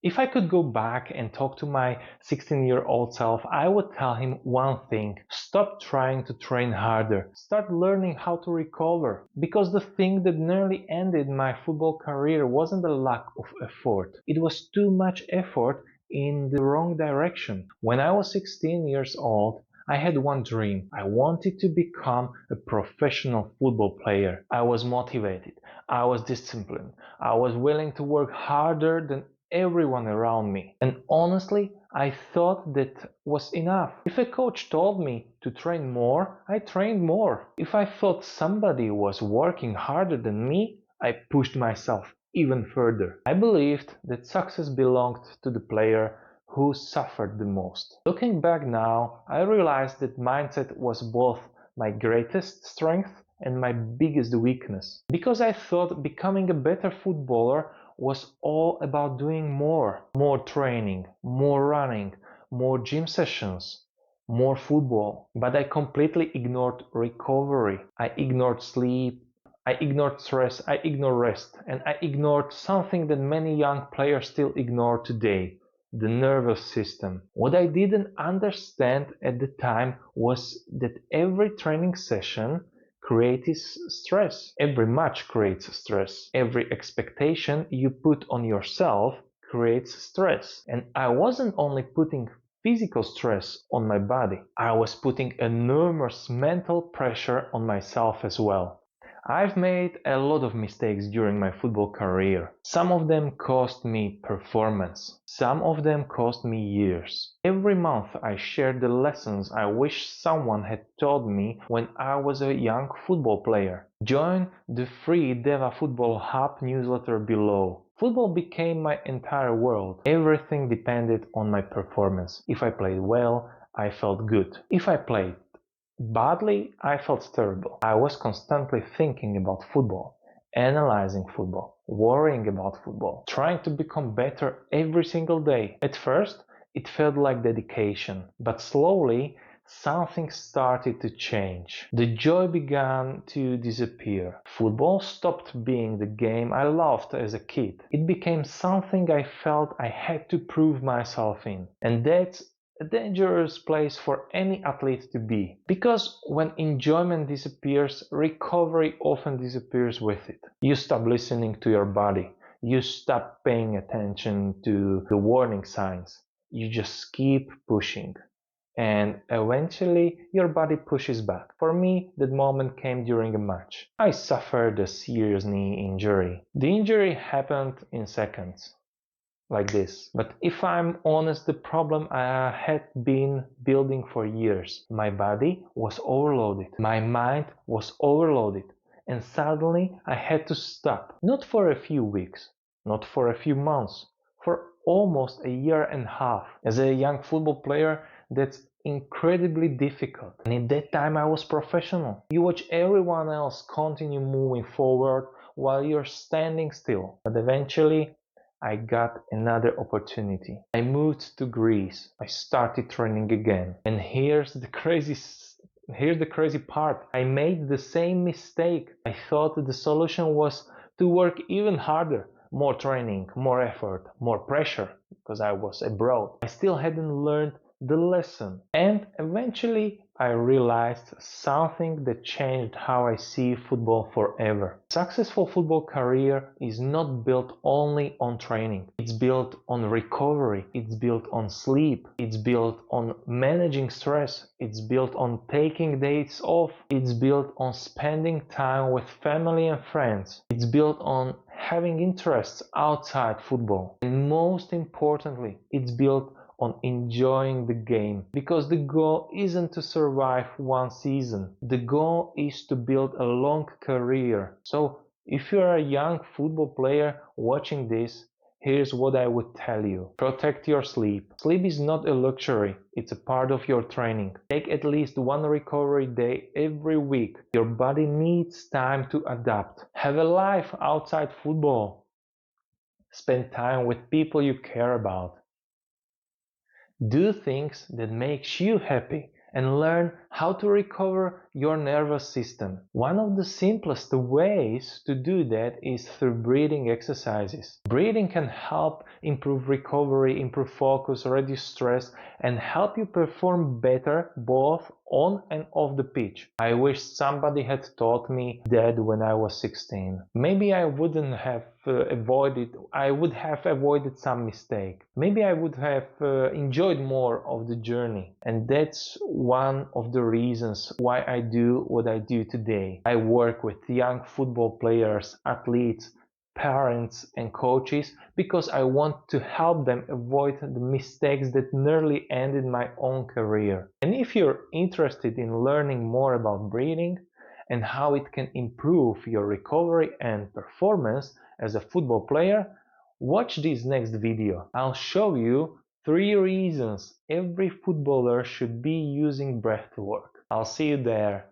If I could go back and talk to my 16-year-old self, I would tell him one thing. Stop trying to train harder. Start learning how to recover. Because the thing that nearly ended my football career wasn't the lack of effort. It was too much effort in the wrong direction. When I was 16 years old, I had one dream. I wanted to become a professional football player. I was motivated. I was disciplined. I was willing to work harder than everyone around me. And honestly, I thought that was enough. If a coach told me to train more, I trained more. If I thought somebody was working harder than me, I pushed myself even further. I believed that success belonged to the player who suffered the most. Looking back now, I realized that mindset was both my greatest strength and my biggest weakness. Because I thought becoming a better footballer was all about doing more training, more running, more gym sessions, more football. But I completely ignored recovery. I ignored sleep. I ignored stress. I ignored rest. And I ignored something that many young players still ignore today: the nervous system. What I didn't understand at the time was that every training session creates stress. Every match creates stress. Every expectation you put on yourself creates stress. And I wasn't only putting physical stress on my body, I was putting enormous mental pressure on myself as well. I've made a lot of mistakes during my football career. Some of them cost me performance. Some of them cost me years. Every month I shared the lessons I wish someone had told me when I was a young football player. Join the free Deva Football Hub newsletter below. Football became my entire world. Everything depended on my performance. If I played well, I felt good. If I played badly, I felt terrible. I was constantly thinking about football, analyzing football, worrying about football, trying to become better every single day. At first, it felt like dedication, but slowly, something started to change. The joy began to disappear. Football stopped being the game I loved as a kid. It became something I felt I had to prove myself in. And that's a dangerous place for any athlete to be. Because when enjoyment disappears, recovery often disappears with it. You stop listening to your body. You stop paying attention to the warning signs. You just keep pushing. And eventually your body pushes back. For me, that moment came during a match. I suffered a serious knee injury. The injury happened in seconds, like this. But if I'm honest, the problem I had been building for years. My body was overloaded. My mind was overloaded. And suddenly I had to stop. Not for a few weeks, not for a few months, for almost a year and a half. As a young football player, that's incredibly difficult. And at that time I was professional. You watch everyone else continue moving forward while you're standing still. But eventually I got another opportunity. I moved to Greece. I started training again. And here's the crazy part. I made the same mistake. I thought the solution was to work even harder. More training, more effort, more pressure, because I was abroad. I still hadn't learned the lesson. And eventually I realized something that changed how I see football forever. A successful football career is not built only on training. It's built on recovery. It's built on sleep. It's built on managing stress. It's built on taking days off. It's built on spending time with family and friends. It's built on having interests outside football. And most importantly, it's built on enjoying the game, because the goal isn't to survive one season. The goal is to build a long career. So if you're a young football player watching this, here's what I would tell you. Protect your sleep. Sleep is not a luxury, it's a part of your training. Take at least one recovery day every week. Your body needs time to adapt. Have a life outside football. Spend time with people you care about. Do things that makes you happy and learn how to recover your nervous system. One of the simplest ways to do that is through breathing exercises. Breathing can help improve recovery, improve focus, reduce stress, and help you perform better both on and off the pitch. I wish somebody had taught me that when I was 16. Maybe I wouldn't have I would have avoided some mistake. Maybe I would have enjoyed more of the journey. And that's one of the reasons why I do what I do today. I work with young football players, athletes, parents and coaches because I want to help them avoid the mistakes that nearly ended my own career. And if you're interested in learning more about breathing and how it can improve your recovery and performance as a football player, watch this next video. I'll show you 3 reasons every footballer should be using breathwork. I'll see you there.